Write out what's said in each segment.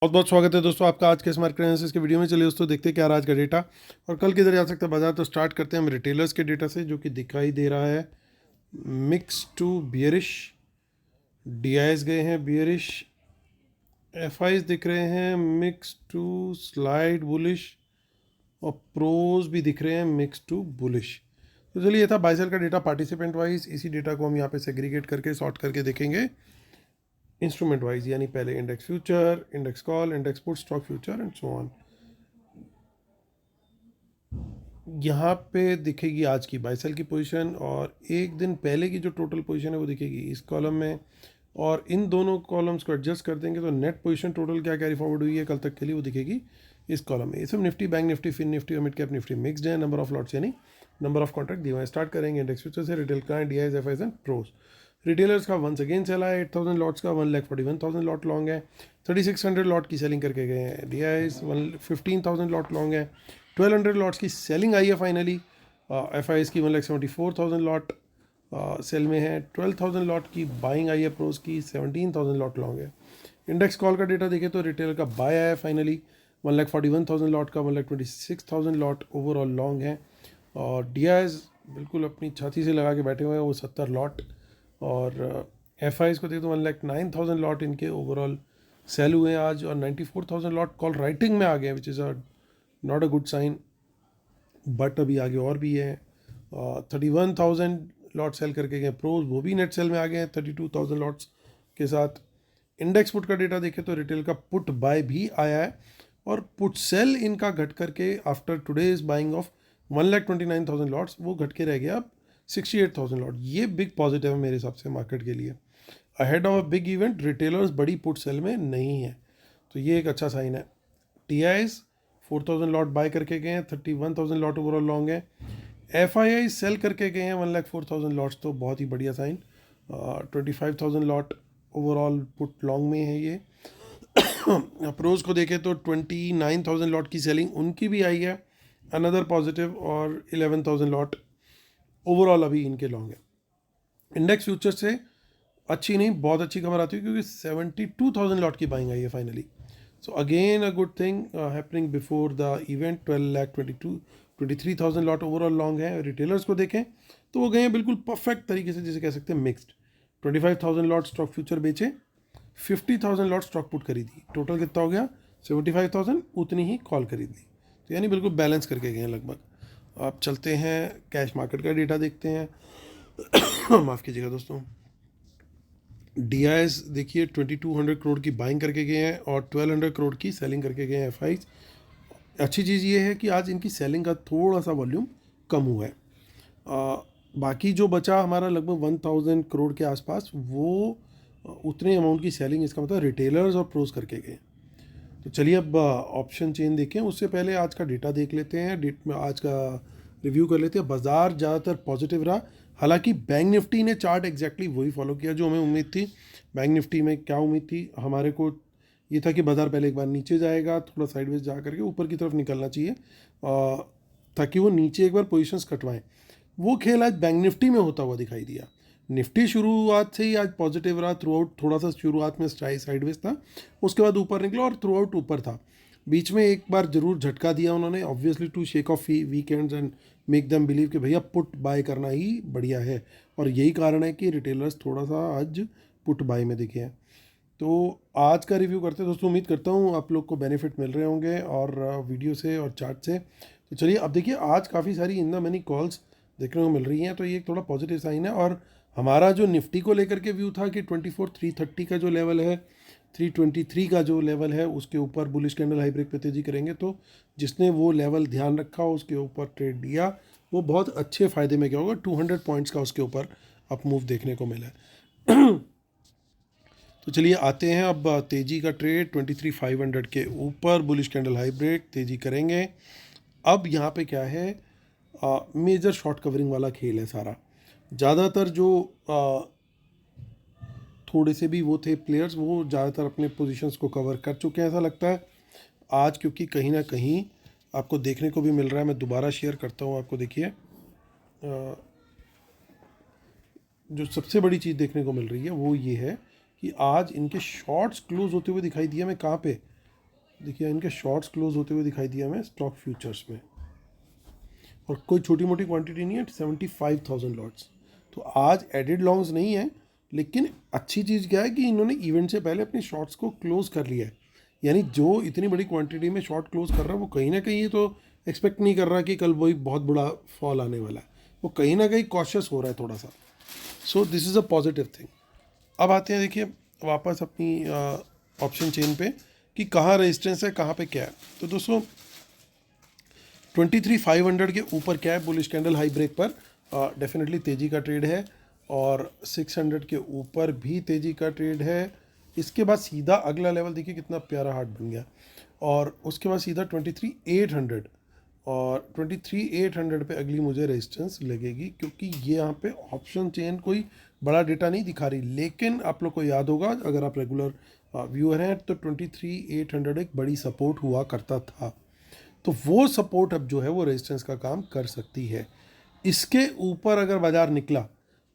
बहुत बहुत स्वागत है दोस्तों आपका आज के स्मार्ट एनालिसिस के वीडियो में। चलिए दोस्तों देखते हैं क्या रहा आज का डेटा और कल किधर जा सकता है बाजार। तो स्टार्ट करते हैं हम रिटेलर्स के डेटा से, जो कि दिखाई दे रहा है मिक्स टू बियरिश। डीआईएस गए हैं बियरिश, एफआईज दिख रहे हैं मिक्स टू स्लाइड बुलिश और प्रोज भी दिख रहे हैं मिक्स टू बुलिश। तो चलिए ये था बाइसेल का डेटा पार्टिसिपेंट वाइज। इसी डेटा को हम यहाँ पे सेग्रीगेट करके सॉर्ट करके देखेंगे इंस्ट्रूमेंट वाइज, यानी पहले index future, index call, index put, stock future and so on. यहाँ पे दिखेगी आज की बाई सेल की पोजीशन और एक दिन पहले की जो टोटल पोजीशन है वो दिखेगी इस कॉलम में, और इन दोनों कॉलम्स को एडजस्ट कर देंगे तो नेट पोजीशन टोटल क्या कैरी फॉरवर्ड हुई है कल तक के लिए वो दिखेगी इस कॉलम में। ये सब निफ्टी, बैंक निफ्टी, फिन निफ्टी और मिड कैप निफ्टी मिक्सड है। नंबर ऑफ लॉट्स यानी नंबर ऑफ कॉन्ट्रैक्ट दिए हुए हैं। स्टार्ट करेंगे इंडेक्स फ्यूचर से। Retail client, DIIs, FIIs and pros. Retailers का वंस अगेन सेल है 8000 लॉट्स का, 1,41,000 लॉट लॉन्ग है। 3600 लॉट की सेलिंग करके गए हैं। डीआईएस 15,000 लॉट लॉन्ग है। 1200 लॉट्स की सेलिंग आई है फाइनली। एफआईएस की 1,74,000 लॉट सेल में है। 12,000 लॉट की बाइंग आई है प्रोस की, 17,000 लॉट लॉन्ग है। इंडेक्स कॉल का डेटा देखें तो रिटेल का बाय आया है फाइनली 1,41,000 लॉट का, 1,26,000 लॉट ओवरऑल लॉन्ग है। और डीआईएस बिल्कुल अपनी छाती से लगा के बैठे हुए हैं, वो 70 लॉट। और एफआईएस को देखें तो 1,09,000 लॉट इनके ओवरऑल सेल हुए हैं आज, और 94,000 लॉट कॉल राइटिंग में आ गए, which is not a good sign. But अभी आगे और भी है। 31,000 लॉट सेल करके गए प्रोज, वो भी नेट सेल में आ गए हैं 32,000 लॉट्स के साथ। इंडेक्स पुट का डेटा देखें तो रिटेल का पुट बाय भी आया है, और पुट सेल इनका घट करके after today's buying of 1,29,000 lots वो घट के रह गया अब 68,000 लॉट। ये बिग पॉजिटिव है मेरे हिसाब से मार्केट के लिए। Ahead of a big event retailers बड़ी पुट सेल में नहीं है, तो ये एक अच्छा साइन है। टीआईएस 4,000 लॉट बाय करके गए हैं, 31,000 लॉट ओवरऑल लॉन्ग है। एफआईआई सेल करके गए हैं 1,04,000 लॉट्स, तो बहुत ही बढ़िया sign. 25,000 lot overall put long में है ये। प्रोज को देखें तो 29,000 लॉट की सेलिंग उनकी भी आई है, अनदर पॉजिटिव, और 11,000 लॉट ओवरऑल अभी इनके लॉन्ग है। इंडेक्स फ्यूचर से अच्छी नहीं, बहुत अच्छी खबर आती है, क्योंकि 72,000 लॉट की बाइंग आई है finally. So again a good thing happening before the event. 12,23,000 lot overall long है। रिटेलर्स को देखें तो वो गए हैं बिल्कुल परफेक्ट तरीके से, जिसे कह सकते हैं मिक्स्ड। 25,000 लॉट स्टॉक फ्यूचर बेचे, 50,000 लॉट स्टॉक पुट खरीदी, टोटल कितना हो गया 75,000, उतनी ही कॉल खरीद ली, तो यानी बिल्कुल बैलेंस करके गए हैं लगभग। आप चलते हैं कैश मार्केट का डेटा देखते हैं। माफ़ कीजिएगा दोस्तों। डीआईएस देखिए 2,200 करोड़ की बाइंग करके गए हैं और 1,200 करोड़ की सेलिंग करके गए हैं एफआईज। अच्छी चीज़ ये है कि आज इनकी सेलिंग का थोड़ा सा वॉल्यूम कम हुआ है। बाकी जो बचा हमारा लगभग 1,000 करोड़ के आसपास, वो उतने अमाउंट की सेलिंग, इसका मतलब रिटेलर्स और प्रोज करके गए। तो चलिए अब ऑप्शन चेन देखें, उससे पहले आज का डेटा देख लेते हैं। आज का रिव्यू कर लेते हैं। बाजार ज़्यादातर पॉजिटिव रहा, हालांकि बैंक निफ्टी ने चार्ट एग्जैक्टली वही फॉलो किया जो हमें उम्मीद थी। बैंक निफ्टी में क्या उम्मीद थी हमारे को, ये था कि बाजार पहले एक बार नीचे जाएगा, थोड़ा साइडवेज जा करके ऊपर की तरफ निकलना चाहिए, ताकि वो नीचे एक बार पोजीशंस कटवाएं। वो खेल आज बैंक निफ्टी में होता हुआ दिखाई दिया। निफ्टी शुरुआत से ही आज पॉजिटिव रहा थ्रू आउट, थोड़ा सा शुरुआत में साइडवेज था, उसके बाद ऊपर निकला और थ्रू आउट ऊपर था। बीच में एक बार जरूर झटका दिया उन्होंने, obviously to shake off weekends and make them believe कि भैया पुट बाय करना ही बढ़िया है, और यही कारण है कि रिटेलर्स थोड़ा सा आज पुट बाय में दिखे हैं। तो आज का रिव्यू करते हैं दोस्तों, उम्मीद करता हूँ आप लोग को बेनिफिट मिल रहे होंगे और वीडियो से और चार्ट से। तो चलिए अब देखिए, आज काफ़ी सारी इन द मैनी कॉल्स देखने को मिल रही हैं, तो ये एक थोड़ा पॉजिटिव साइन है। और हमारा जो निफ्टी को लेकर के व्यू था कि 24,330 का जो लेवल है, 323 का जो लेवल है, उसके ऊपर बुलिश कैंडल हाई ब्रेक पे तेजी करेंगे, तो जिसने वो लेवल ध्यान रखा, उसके ऊपर ट्रेड दिया, वो बहुत अच्छे फ़ायदे में क्या होगा, 200 पॉइंट्स का उसके ऊपर अप मूव देखने को मिला है। तो चलिए आते हैं अब तेजी का ट्रेड 23,500 के ऊपर बुलिश कैंडल हाई ब्रेक तेजी करेंगे। अब यहाँ पे क्या है, मेजर शॉर्ट कवरिंग वाला खेल है सारा। ज़्यादातर जो थोड़े से भी वो थे प्लेयर्स, वो ज़्यादातर अपने पोजीशंस को कवर कर चुके हैं ऐसा लगता है आज, क्योंकि कहीं ना कहीं आपको देखने को भी मिल रहा है। मैं दोबारा शेयर करता हूँ आपको, देखिए जो सबसे बड़ी चीज़ देखने को मिल रही है वो ये है कि आज इनके शॉर्ट्स क्लोज होते हुए दिखाई दिया। मैं कहाँ पे, देखिए इनके शॉर्ट्स क्लोज होते हुए दिखाई दिया हमें स्टॉक फ्यूचर्स में, और कोई छोटी मोटी क्वांटिटी नहीं है, 75,000 लॉट्स। तो आज एडेड लॉन्ग्स नहीं है, लेकिन अच्छी चीज़ क्या है कि इन्होंने इवेंट से पहले अपनी शॉर्ट्स को क्लोज कर लिया है। यानी जो इतनी बड़ी क्वांटिटी में शॉर्ट क्लोज कर रहा है वो कहीं ना कहीं ये तो एक्सपेक्ट नहीं कर रहा कि कल वही बहुत बड़ा फॉल आने वाला है, वो कहीं ना कहीं कॉशियस हो रहा है थोड़ा सा। So this is a positive thing. अब आते हैं देखिए वापस अपनी ऑप्शन चेन पे कि कहाँ रेजिस्टेंस है, कहाँ पे क्या है। तो दोस्तों 23,500 के ऊपर क्या है, बुलिश कैंडल हाई ब्रेक पर डेफिनेटली तेज़ी का ट्रेड है, और 600 के ऊपर भी तेज़ी का ट्रेड है। इसके बाद सीधा अगला लेवल देखिए कितना प्यारा हार्ट बन गया, और उसके बाद सीधा 23,800, और 23,800 पे अगली मुझे रेजिस्टेंस लगेगी, क्योंकि ये यहाँ पे ऑप्शन चेन कोई बड़ा डेटा नहीं दिखा रही। लेकिन आप लोग को याद होगा अगर आप रेगुलर व्यूअर हैं तो 23,800 एक बड़ी सपोर्ट हुआ करता था, तो वो सपोर्ट अब जो है वो रेजिस्टेंस का काम कर सकती है। इसके ऊपर अगर बाजार निकला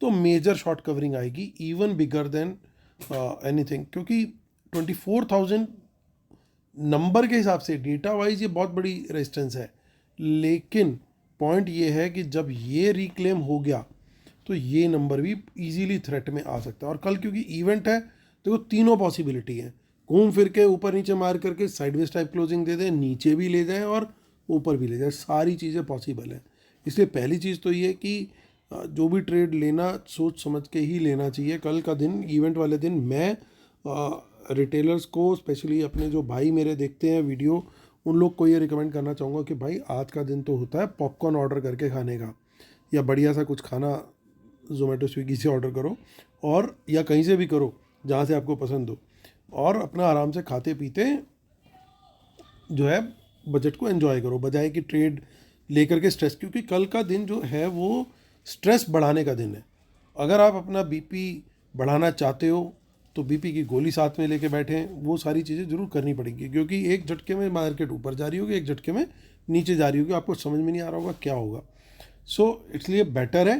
तो मेजर शॉर्ट कवरिंग आएगी, इवन बिगर देन एनीथिंग, क्योंकि 24,000 नंबर के हिसाब से डेटा वाइज ये बहुत बड़ी रेजिस्टेंस है। लेकिन पॉइंट ये है कि जब ये रिक्लेम हो गया तो ये नंबर भी इजीली थ्रेट में आ सकता है। और कल क्योंकि इवेंट है तो तीनों पॉसिबिलिटी है, घूम फिर के ऊपर नीचे मार करके साइडवेज टाइप क्लोजिंग दे दें, नीचे भी ले जाएं और ऊपर भी ले जाएं, सारी चीज़ें पॉसिबल हैं। इसलिए पहली चीज़ तो ये कि जो भी ट्रेड लेना सोच समझ के ही लेना चाहिए। कल का दिन इवेंट वाले दिन मैं रिटेलर्स को, स्पेशली अपने जो भाई मेरे देखते हैं वीडियो, उन लोग को ये रिकमेंड करना चाहूँगा कि भाई आज का दिन तो होता है पॉपकॉर्न ऑर्डर करके खाने का, या बढ़िया सा कुछ खाना ज़ोमेटो स्विगी से ऑर्डर करो, और या कहीं से भी करो जहाँ से आपको पसंद हो, और अपना आराम से खाते पीते जो है बजट को एंजॉय करो, बजाय कि ट्रेड लेकर के स्ट्रेस, क्योंकि कल का दिन जो है वो स्ट्रेस बढ़ाने का दिन है। अगर आप अपना बीपी बढ़ाना चाहते हो तो बीपी की गोली साथ में लेके बैठें, वो सारी चीज़ें ज़रूर करनी पड़ेंगी, क्योंकि एक झटके में मार्केट ऊपर जा रही होगी, एक झटके में नीचे जा रही होगी, आपको समझ में नहीं आ रहा होगा क्या होगा। सो इसलिए बेटर है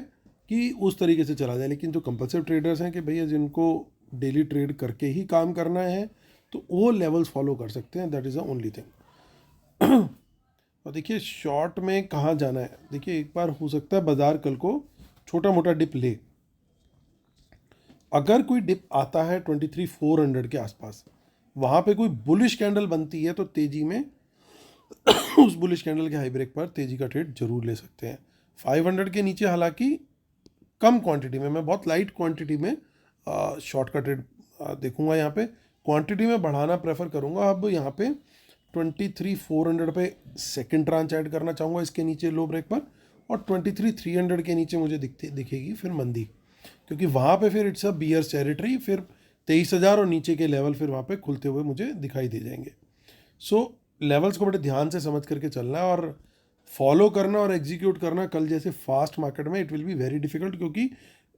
कि उस तरीके से चला जाए। लेकिन जो कंपल्सिव ट्रेडर्स हैं कि भैया जिनको डेली ट्रेड करके ही काम करना है, तो वो लेवल्स फॉलो कर सकते हैं, that is the only thing. और देखिए शॉर्ट में कहाँ जाना है, देखिए एक बार हो सकता है बाजार कल को छोटा मोटा डिप ले। अगर कोई डिप आता है 23,400 के आसपास, वहाँ पे कोई बुलिश कैंडल बनती है तो तेज़ी में उस बुलिश कैंडल के हाई ब्रेक पर तेज़ी का ट्रेड जरूर ले सकते हैं। 500 के नीचे हालांकि कम क्वांटिटी में, मैं बहुत लाइट क्वांटिटी में शॉर्ट का ट्रेड देखूंगा। यहाँ पे क्वांटिटी में बढ़ाना प्रेफर करूंगा। अब यहाँ पे 23,400 पे सेकंड ट्रांच ऐड करना चाहूँगा इसके नीचे लो ब्रेक पर, और 23,300 के नीचे मुझे दिखेगी फिर मंदी, क्योंकि वहाँ पे फिर इट्स अ बियर्स टेरिटरी, फिर 23,000 और नीचे के लेवल फिर वहाँ पे खुलते हुए मुझे दिखाई दे जाएंगे। सो लेवल्स को बड़े ध्यान से समझ करके चलना है, और फॉलो करना और एग्जीक्यूट करना कल जैसे फास्ट मार्केट में it will be very difficult, क्योंकि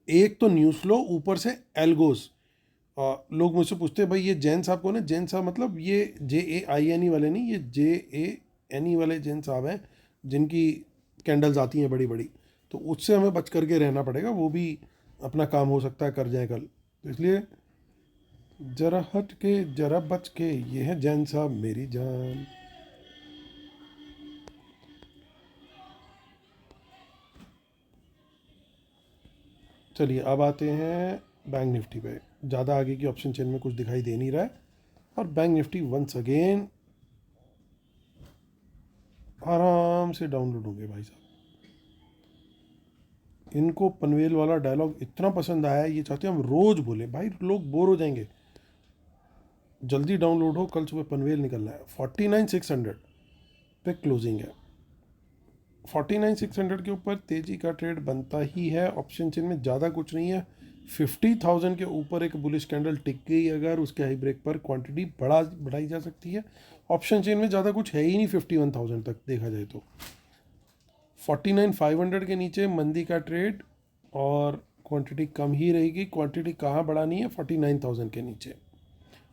एक तो न्यूज़ फ्लो, ऊपर से एल्गोस। लोग मुझसे पूछते हैं भाई ये जैन साहब कौन है। जैन साहब मतलब ये JAINE वाले नहीं, ये JANE वाले जैन साहब हैं जिनकी कैंडल्स आती हैं बड़ी बड़ी, तो उससे हमें बच करके रहना पड़ेगा, वो भी अपना काम हो सकता है कर जाए कल। तो इसलिए जरा हट के जरा बच के, ये है जैन साहब मेरी जान। चलिए अब आते हैं बैंक निफ्टी पे। ज़्यादा आगे की ऑप्शन चेन में कुछ दिखाई दे नहीं रहा है, और बैंक निफ्टी वंस अगेन आराम से डाउनलोड हो गए भाई साहब। इनको पनवेल वाला डायलॉग इतना पसंद आया है, ये चाहते हैं हम रोज़ बोले, भाई लोग बोर हो जाएंगे। जल्दी डाउनलोड हो, कल सुबह पनवेल निकलना है। 49,600 पे क्लोजिंग है। 49,600 के ऊपर तेजी का ट्रेड बनता ही है। ऑप्शन चेन में ज़्यादा कुछ नहीं है। 50,000 के ऊपर एक बुलिश कैंडल टिक गई अगर, उसके हाई ब्रेक पर क्वांटिटी बढ़ाई जा सकती है। ऑप्शन चेन में ज़्यादा कुछ है ही नहीं 51,000 तक देखा जाए तो। 49,500 के नीचे मंदी का ट्रेड, और क्वांटिटी कम ही रहेगी। क्वांटिटी कहाँ बढ़ानी है, 49,000 के नीचे।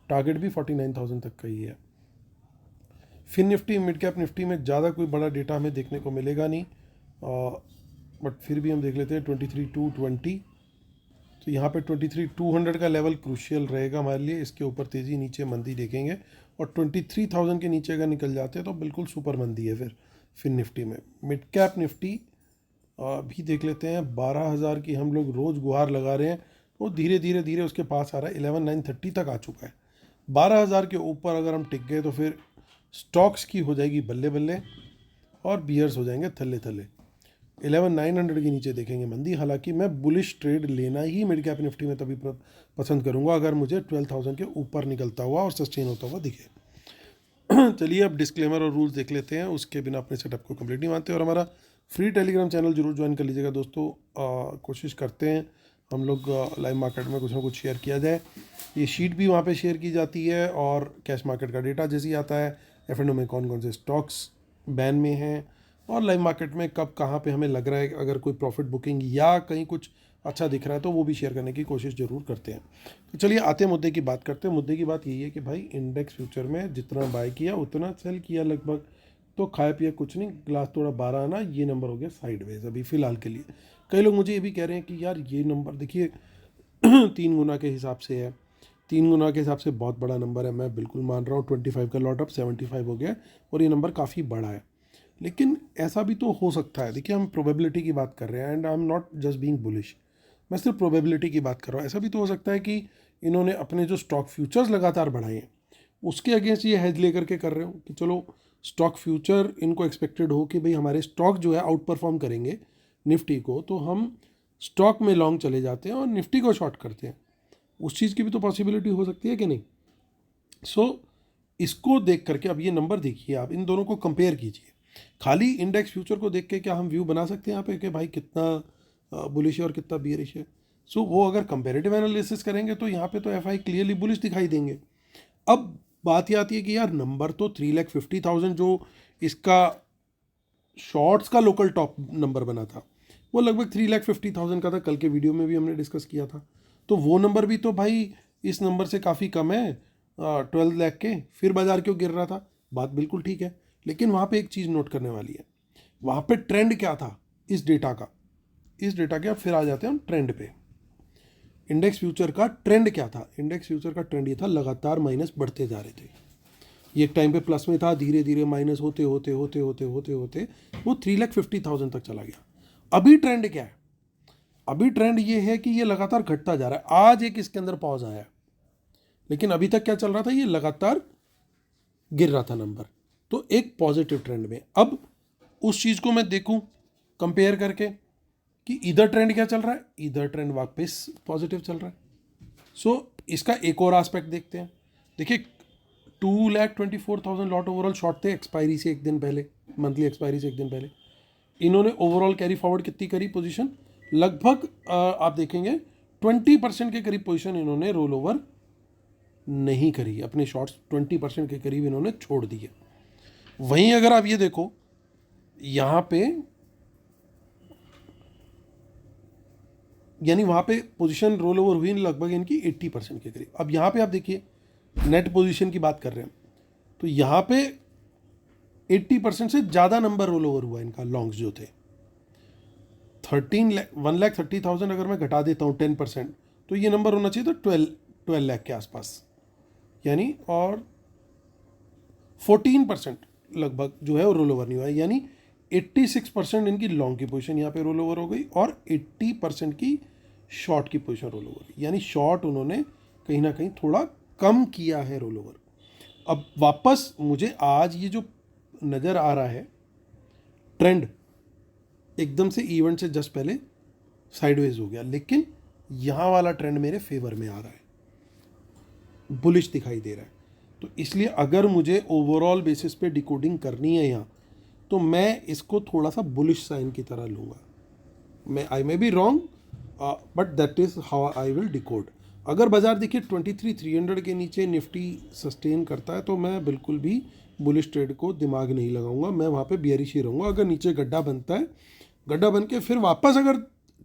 टारगेट भी 49,000 तक का ही है। फिर निफ्टी मिड कैप निफ्टी में ज़्यादा कोई बड़ा डेटा हमें देखने को मिलेगा नहीं, बट फिर भी हम देख लेते हैं 23,220। तो यहाँ पे 23,200 का लेवल क्रूशियल रहेगा हमारे लिए। इसके ऊपर तेज़ी, नीचे मंदी देखेंगे, और 23,000 के नीचे अगर निकल जाते हैं तो बिल्कुल सुपर मंदी है फिर निफ्टी में। मिड कैप निफ्टी अभी देख लेते हैं, 12,000 की हम लोग रोज़ गुहार लगा रहे हैं, वो धीरे धीरे धीरे उसके पास आ रहा है, 11,930 तक आ चुका है। 12,000 के ऊपर अगर हम टिक गए तो फिर स्टॉक्स की हो जाएगी बल्ले बल्ले और बियर्स हो जाएंगे थल्ले थल्ले। 11,900 के नीचे देखेंगे मंदी। हालांकि मैं बुलिश ट्रेड लेना ही मिड कैप निफ्टी में तभी पसंद करूंगा अगर मुझे 12,000 के ऊपर निकलता हुआ और सस्टेन होता हुआ दिखे। चलिए अब डिस्क्लेमर और रूल्स देख लेते हैं, उसके बिना अपने सेटअप को कंप्लीट नहीं मानते। और हमारा फ्री टेलीग्राम चैनल जरूर ज्वाइन कर लीजिएगा दोस्तों। कोशिश करते हैं हम लोग लाइव मार्केट में कुछ ना कुछ शेयर किया जाए। ये शीट भी वहाँ पे शेयर की जाती है और कैश मार्केट का डेटा जैसे ही आता है, F&O में कौन कौन से स्टॉक्स बैन में हैं और लाइव मार्केट में कब कहाँ पे हमें लग रहा है अगर कोई प्रॉफिट बुकिंग या कहीं कुछ अच्छा दिख रहा है तो वो भी शेयर करने की कोशिश ज़रूर करते हैं। तो चलिए आते हैं मुद्दे की बात करते हैं। मुद्दे की बात यही है कि भाई इंडेक्स फ्यूचर में जितना बाय किया उतना सेल किया लगभग, तो खाया पिया कुछ नहीं, ग्लास थोड़ा 12 आना, ये नंबर हो गया साइडवेज अभी फ़िलहाल के लिए। कई लोग मुझे ये भी कह रहे हैं कि यार ये नंबर देखिए 3 गुना के हिसाब से है, 3 गुना के हिसाब से बहुत बड़ा नंबर है। मैं बिल्कुल मान रहा हूँ 25 का लॉट अप 75 हो गया और ये नंबर काफ़ी बड़ा है। लेकिन ऐसा भी तो हो सकता है, देखिए हम प्रोबेबिलिटी की बात कर रहे हैं and I am not just being bullish, मैं सिर्फ प्रोबेबिलिटी की बात कर रहा हूँ। ऐसा भी तो हो सकता है कि इन्होंने अपने जो स्टॉक फ्यूचर्स लगातार बढ़ाए हैं उसके अगेंस्ट ये हेज लेकर के कर रहे हो कि चलो स्टॉक फ्यूचर इनको एक्सपेक्टेड हो कि भाई हमारे स्टॉक जो है आउट परफॉर्म करेंगे निफ्टी को, तो हम स्टॉक में लॉन्ग चले जाते हैं और निफ्टी को शॉर्ट करते हैं। उस चीज़ की भी तो पॉसिबिलिटी हो सकती है कि नहीं। इसको देख करके अब ये नंबर देखिए, आप इन दोनों को कंपेयर कीजिए। खाली इंडेक्स फ्यूचर को देख के क्या हम व्यू बना सकते हैं यहाँ पे कि भाई कितना बुलिश है और कितना बियरिश है। वो अगर कंपेरेटिव एनालिसिस करेंगे तो यहाँ पे तो एफआई क्लियरली बुलिश दिखाई देंगे। अब बात ये आती है कि यार नंबर तो 3,50,000 जो इसका शॉर्ट्स का लोकल टॉप नंबर बना था वो लगभग 3,50,000 का था, कल के वीडियो में भी हमने डिस्कस किया था। तो वो नंबर भी तो भाई इस नंबर से काफ़ी कम है 12 लाख के, फिर बाजार क्यों गिर रहा था, बात बिल्कुल ठीक है। लेकिन वहाँ पे एक चीज़ नोट करने वाली है, वहाँ पे ट्रेंड क्या था इस डेटा का, इस डेटा के अब फिर आ जाते हैं हम ट्रेंड पे। इंडेक्स फ्यूचर का ट्रेंड क्या था, इंडेक्स फ्यूचर का ट्रेंड ये था लगातार माइनस बढ़ते जा रहे थे। ये एक टाइम पे प्लस में था, धीरे धीरे माइनस होते होते होते होते होते होते वो 3,50,000 तक चला गया। अभी ट्रेंड क्या है, अभी ट्रेंड ये है कि ये लगातार घटता जा रहा है। आज एक इसके अंदर पॉज आया, लेकिन अभी तक क्या चल रहा था, ये लगातार गिर रहा था नंबर, तो एक पॉजिटिव ट्रेंड में। अब उस चीज़ को मैं देखूं कंपेयर करके कि इधर ट्रेंड क्या चल रहा है, इधर ट्रेंड वापस पॉजिटिव चल रहा है। इसका एक और एस्पेक्ट देखते हैं। देखिए 2,24,000 लॉट ओवरऑल शॉर्ट थे एक्सपायरी से एक दिन पहले, मंथली एक्सपायरी से एक दिन पहले। इन्होंने ओवरऑल कैरी फॉरवर्ड कितनी करी पोजीशन, लगभग आप देखेंगे 20% के करीब पोजीशन इन्होंने रोल ओवर नहीं करी, अपने शॉर्ट्स 20% के करीब इन्होंने छोड़ दिए। वहीं अगर आप ये देखो यहाँ पे, यानी वहाँ पे पोजीशन रोल ओवर हुई लगभग इनकी 80% के करीब। अब यहाँ पे आप देखिए नेट पोजीशन की बात कर रहे हैं तो यहाँ पे 80% से ज़्यादा नंबर रोल ओवर हुआ इनका, लॉन्ग्स जो थे 1,30,000 अगर मैं घटा देता हूँ 10% तो ये नंबर होना चाहिए तो 12 लाख के आसपास, यानी और 14% लगभग जो है वो रोल ओवर नहीं हुआ है। यानी 86% इनकी लॉन्ग की पोजीशन यहाँ पे रोल ओवर हो गई और 80% की शॉर्ट की पोजीशन रोल ओवर, यानी शॉर्ट उन्होंने कहीं ना कहीं थोड़ा कम किया है रोल ओवर। अब वापस मुझे आज ये जो नज़र आ रहा है ट्रेंड एकदम से इवेंट से जस्ट पहले साइडवेज हो गया, लेकिन यहाँ वाला ट्रेंड मेरे फेवर में आ रहा है, बुलिश दिखाई दे रहा है। तो इसलिए अगर मुझे ओवरऑल बेसिस पे डिकोडिंग करनी है यहाँ, तो मैं इसको थोड़ा सा बुलिश साइन की तरह लूँगा। मैं I may be wrong but that is how I will decode. अगर बाजार देखिए 23,300 के नीचे निफ्टी सस्टेन करता है तो मैं बिल्कुल भी बुलिश ट्रेड को दिमाग नहीं लगाऊंगा, मैं वहाँ पे बियरिश ही रहूँगा। अगर नीचे गड्ढा बनता है, गड्ढा बन के फिर वापस अगर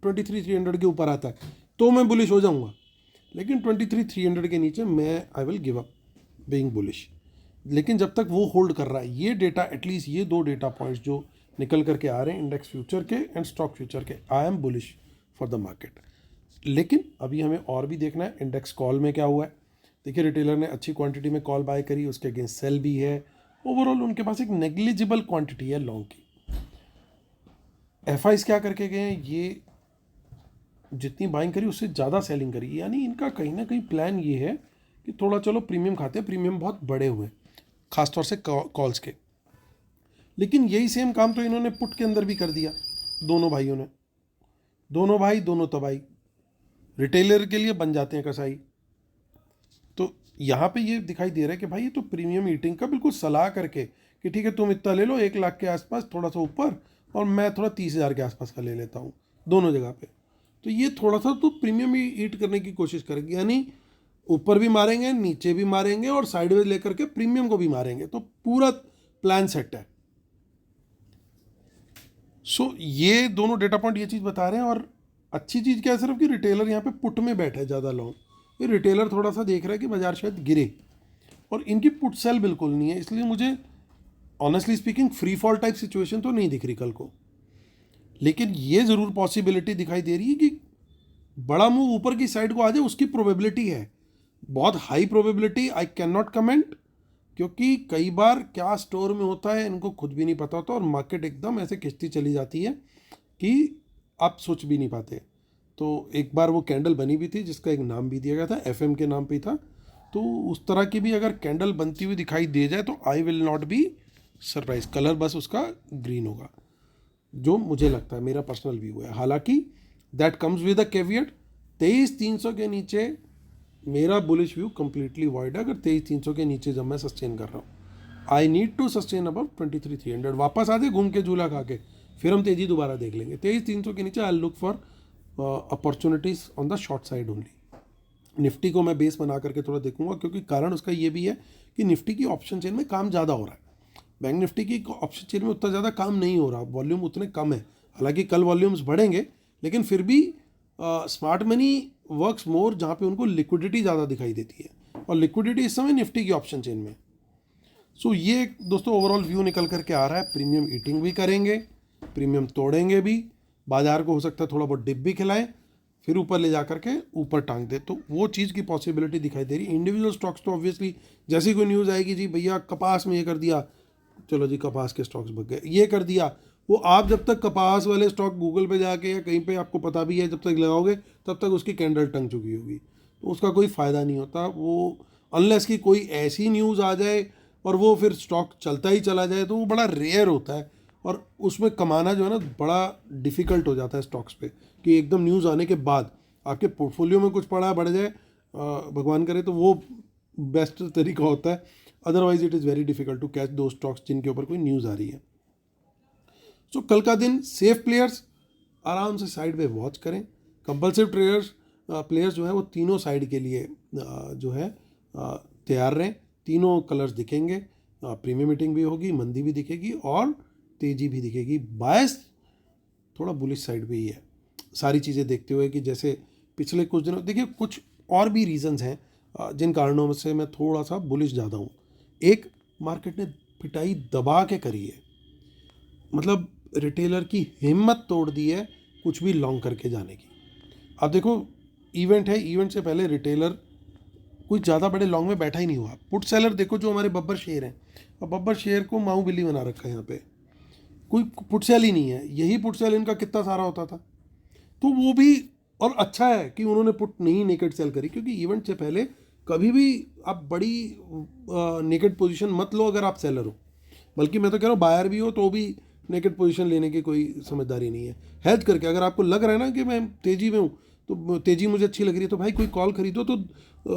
23,300 के ऊपर आता है तो मैं बुलिश हो जाऊँगा, लेकिन 23,300 के नीचे मैं I will give up being bullish. लेकिन जब तक वो होल्ड कर रहा है, ये डेटा एटलीस्ट ये 2 डेटा पॉइंट्स जो निकल करके आ रहे हैं इंडेक्स फ्यूचर के एंड स्टॉक फ्यूचर के, I am bullish for the market. लेकिन अभी हमें और भी देखना है इंडेक्स कॉल में क्या हुआ है। देखिए रिटेलर ने अच्छी क्वांटिटी में कॉल बाय करी, उसके अगेंस्ट सेल भी है, ओवरऑल उनके पास एक नेग्लिजिबल क्वांटिटी है लॉन्ग की। एफ क्या करके गए हैं, ये जितनी बाइंग करी उससे ज़्यादा सेलिंग करी, यानी इनका कहीं ना कहीं प्लान ये है कि थोड़ा चलो प्रीमियम खाते हैं, प्रीमियम बहुत बड़े हुए खासतौर से कॉल्स के। लेकिन यही सेम काम तो इन्होंने पुट के अंदर भी कर दिया, दोनों भाइयों ने, दोनों भाई दोनों तबाही, रिटेलर के लिए बन जाते हैं कसाई। तो यहाँ पे ये दिखाई दे रहा है कि भाई ये तो प्रीमियम ईटिंग का बिल्कुल सलाह करके कि ठीक है तुम इतना ले लो 1 लाख के आसपास, थोड़ा सा ऊपर, और मैं थोड़ा 30,000 के आसपास का ले लेता हूँ दोनों जगह पे। तो ये थोड़ा सा तो प्रीमियम ही ईट करने की कोशिश करेंगे, यानी ऊपर भी मारेंगे, नीचे भी मारेंगे, और साइडवेज लेकर के प्रीमियम को भी मारेंगे, तो पूरा प्लान सेट है। सो ये दोनों डेटा पॉइंट ये चीज़ बता रहे हैं। और अच्छी चीज़ क्या है सिर्फ कि रिटेलर यहाँ पे पुट में बैठा है ज़्यादा लॉन्ग, ये रिटेलर थोड़ा सा देख रहा है कि बाजार शायद गिरे, और इनकी पुट सेल बिल्कुल नहीं है, इसलिए मुझे honestly speaking free fall type situation तो नहीं दिख रही कल को। लेकिन ये ज़रूर पॉसिबिलिटी दिखाई दे रही है कि बड़ा मूव ऊपर की साइड को आ जाए, उसकी प्रोबेबिलिटी है, बहुत high probability, I can not comment, क्योंकि कई बार क्या स्टोर में होता है इनको खुद भी नहीं पता होता, और मार्केट एकदम ऐसे खिंचती चली जाती है कि आप सोच भी नहीं पाते। तो एक बार वो कैंडल बनी भी थी जिसका एक नाम भी दिया गया था, एफएम के नाम पे था। तो उस तरह की भी अगर कैंडल बनती हुई दिखाई दे जाए तो I will not be surprise, colour बस उसका ग्रीन होगा, जो मुझे लगता है, मेरा पर्सनल व्यू है। हालांकि that comes with a caveat, 23,300 के नीचे मेरा बुलिश व्यू कंप्लीटली वॉइड है। अगर 23,300 के नीचे जब मैं सस्टेन कर रहा हूँ, I need to sustain about 23,300, वापस आ जाए घूम के झूला खा के, फिर हम तेजी दोबारा देख लेंगे। 23,300 के नीचे I look for opportunities on the short side only. Nifty को मैं बेस बना करके थोड़ा देखूंगा, क्योंकि कारण उसका ये भी है कि निफ्टी की ऑप्शन चेन में काम ज़्यादा हो रहा है, बैंक निफ्टी की ऑप्शन चेन में उतना ज़्यादा काम नहीं हो रहा, वॉल्यूम उतने कम है। हालांकि कल वॉल्यूम्स बढ़ेंगे, लेकिन फिर भी स्मार्ट मनी वर्क्स मोर जहाँ पे उनको लिक्विडिटी ज़्यादा दिखाई देती है, और लिक्विडिटी इस समय निफ्टी की ऑप्शन चेन में। सो ये दोस्तों ओवरऑल व्यू निकल करके आ रहा है, प्रीमियम ईटिंग भी करेंगे, प्रीमियम तोड़ेंगे भी, बाजार को हो सकता है थोड़ा बहुत डिप भी खिलाएं, फिर ऊपर ले जा करके ऊपर टांग दे, तो वो चीज़ की पॉसिबिलिटी दिखाई दे रही है। इंडिविजुअल स्टॉक्स तो ऑब्वियसली जैसी कोई न्यूज़ आएगी, जी भैया कपास में ये कर दिया, चलो जी कपास के स्टॉक्स बढ़ गए, ये कर दिया, वो आप जब तक कपास वाले स्टॉक गूगल पे जाके या कहीं पे आपको पता भी है जब तक लगाओगे तब तक उसकी कैंडल टंग चुकी होगी, तो उसका कोई फ़ायदा नहीं होता वो, अनलेस कि कोई ऐसी न्यूज़ आ जाए और वो फिर स्टॉक चलता ही चला जाए, तो वो बड़ा रेयर होता है, और उसमें कमाना जो है ना बड़ा डिफ़िकल्ट हो जाता है स्टॉक्स पे, कि एकदम न्यूज़ आने के बाद आपके पोर्टफोलियो में कुछ पड़ा बढ़ जाए, भगवान करे तो वो बेस्ट तरीका होता है, otherwise it is very difficult to catch दो स्टॉक्स जिनके ऊपर कोई न्यूज़ आ रही है। सो कल का दिन सेफ प्लेयर्स आराम से साइड पे वॉच करें, कंपल्सिव ट्रेडर्स प्लेयर्स जो है वो तीनों साइड के लिए जो है तैयार रहें, तीनों कलर्स दिखेंगे, प्रीमियम मीटिंग भी होगी, मंदी भी दिखेगी और तेज़ी भी दिखेगी। बायस थोड़ा बुलिश साइड भी ही है, सारी चीज़ें देखते हुए कि जैसे पिछले कुछ दिनों, देखिए कुछ और भी रीजंस हैं जिन कारणों से मैं थोड़ा सा बुलिश ज़्यादा हूँ। एक, मार्केट ने पिटाई दबा के करी है, मतलब रिटेलर की हिम्मत तोड़ दी है कुछ भी लॉन्ग करके जाने की। अब देखो इवेंट है, इवेंट से पहले रिटेलर कोई ज़्यादा बड़े लॉन्ग में बैठा ही नहीं हुआ। पुट सेलर देखो जो हमारे बब्बर शेर हैं, और बब्बर शेर को माऊ बिल्ली बना रखा है, यहाँ पे कोई पुट सेल ही नहीं है, यही पुट सेल इनका कितना सारा होता था। तो वो भी, और अच्छा है कि उन्होंने पुट नहीं नेकेड सेल करी, क्योंकि इवेंट से पहले कभी भी आप बड़ी नेकेड पोजीशन मत लो अगर आप सेलर हो, बल्कि मैं तो कह रहा हूँ बायर भी हो तो भी नेकेड पोजीशन लेने की कोई समझदारी नहीं है। हेल्थ करके अगर आपको लग रहा है ना कि मैं तेज़ी में हूँ, तो तेज़ी मुझे अच्छी लग रही है, तो भाई कोई कॉल खरीदो तो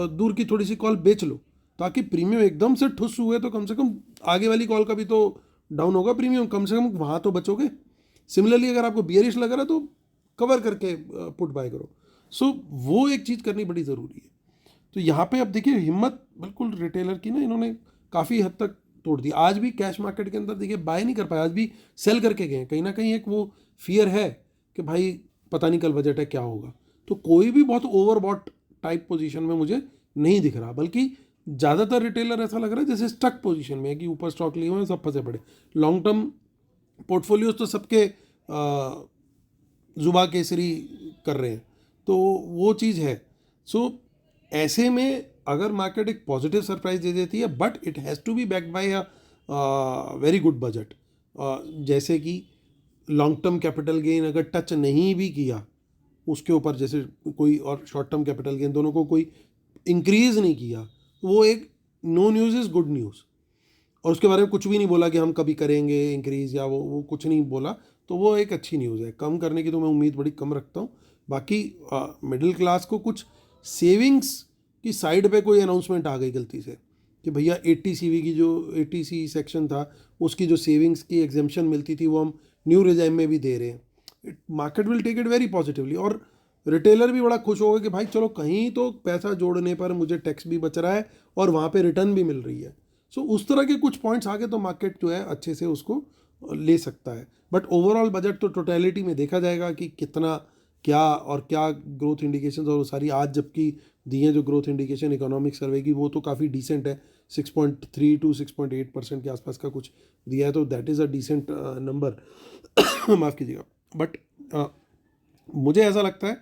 दूर की थोड़ी सी कॉल बेच लो, ताकि प्रीमियम एकदम से ठुस हुए तो कम से कम आगे वाली कॉल का भी तो डाउन होगा प्रीमियम, कम से कम वहाँ तो बचोगे। सिमिलरली अगर आपको बियरिश लग रहा है तो कवर करके पुट बाय करो। सो वो एक चीज़ करनी बड़ी ज़रूरी है। तो यहाँ पे अब देखिए हिम्मत बिल्कुल रिटेलर की ना इन्होंने काफ़ी हद तक तोड़ दी। आज भी कैश मार्केट के अंदर देखिए बाय नहीं कर पाए, आज भी सेल करके गए। कहीं ना कहीं एक वो फियर है कि भाई पता नहीं कल बजट है क्या होगा, तो कोई भी बहुत ओवरबॉट टाइप पोजीशन में मुझे नहीं दिख रहा, बल्कि ज़्यादातर रिटेलर ऐसा लग रहा है जैसे स्टक पोजीशन में है कि ऊपर स्टॉक लिए हुए हैं, सब फंसे पड़े। लॉन्ग टर्म पोर्टफोलियोज तो सबके जुबा केसरी कर रहे हैं, तो वो चीज़ है। सो ऐसे में अगर मार्केट एक पॉजिटिव सरप्राइज दे देती है, but it has to be backed by a very good budget, जैसे कि लॉन्ग टर्म कैपिटल गेन अगर टच नहीं भी किया उसके ऊपर, जैसे कोई और शॉर्ट टर्म कैपिटल गेन, दोनों को कोई इंक्रीज नहीं किया, तो वो एक no news is good news. और उसके बारे में कुछ भी नहीं बोला कि हम कभी करेंगे इंक्रीज, या वो कुछ नहीं बोला, तो वो एक अच्छी न्यूज़ है। कम करने की तो मैं उम्मीद बड़ी कम रखता हूँ। बाकी मिडिल क्लास को कुछ सेविंग्स की साइड पे कोई अनाउंसमेंट आ गई गलती से कि भैया 80 CV की जो 80C सेक्शन था उसकी जो सेविंग्स की एग्जेम्पशन मिलती थी वो हम न्यू रिजाइम में भी दे रहे हैं, market will take it very positively. और रिटेलर भी बड़ा खुश होगा कि भाई चलो कहीं तो पैसा जोड़ने पर मुझे टैक्स भी बच रहा है और वहाँ पे रिटर्न भी मिल रही है। सो उस तरह के कुछ पॉइंट्स आगे तो मार्केट जो है अच्छे से उसको ले सकता है। बट ओवरऑल बजट तो टोटलिटी में देखा जाएगा कि कितना क्या और क्या ग्रोथ इंडिकेशंस, और सारी आज जबकि दी हैं जो ग्रोथ इंडिकेशन इकोनॉमिक सर्वे की, वो तो काफ़ी डिसेंट है, 6.3 to 6.8% के आसपास का कुछ दिया है, तो that is a decent number. माफ़ कीजिएगा। बट मुझे ऐसा लगता है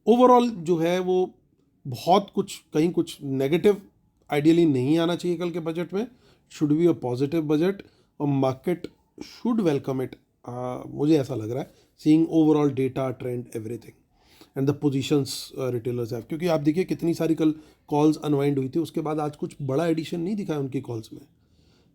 ओवरऑल जो है वो बहुत कुछ कहीं कुछ नेगेटिव आइडियली नहीं आना चाहिए कल के बजट में। Should be a positive budget और मार्केट शुड वेलकम इट। मुझे ऐसा लग रहा है, seeing overall data trend everything and the positions retailers have, क्योंकि आप देखिए कितनी सारी कल कॉल्स अनवाइंड हुई थी, उसके बाद आज कुछ बड़ा एडिशन नहीं दिखा है उनकी कॉल्स में,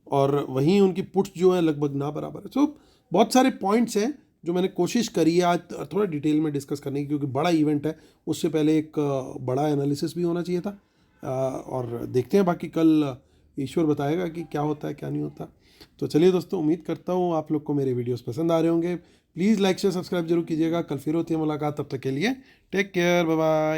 और वहीं उनकी पुट्स जो है लगभग ना बराबर है। सो बहुत सारे पॉइंट्स हैं जो मैंने कोशिश करी है आज थोड़ा डिटेल में डिस्कस करने की, क्योंकि बड़ा इवेंट है, उससे पहले एक बड़ा एनालिसिस भी होना चाहिए था। और देखते हैं बाकी कल ईश्वर बताएगा कि क्या होता है क्या नहीं होता। तो चलिए दोस्तों, उम्मीद करता हूँ आप लोग को मेरे वीडियोस पसंद आ रहे होंगे। प्लीज़ लाइक शेयर सब्सक्राइब जरूर कीजिएगा। कल फिर होती है मुलाकात, तब तक के लिए टेक केयर, बाय बाय।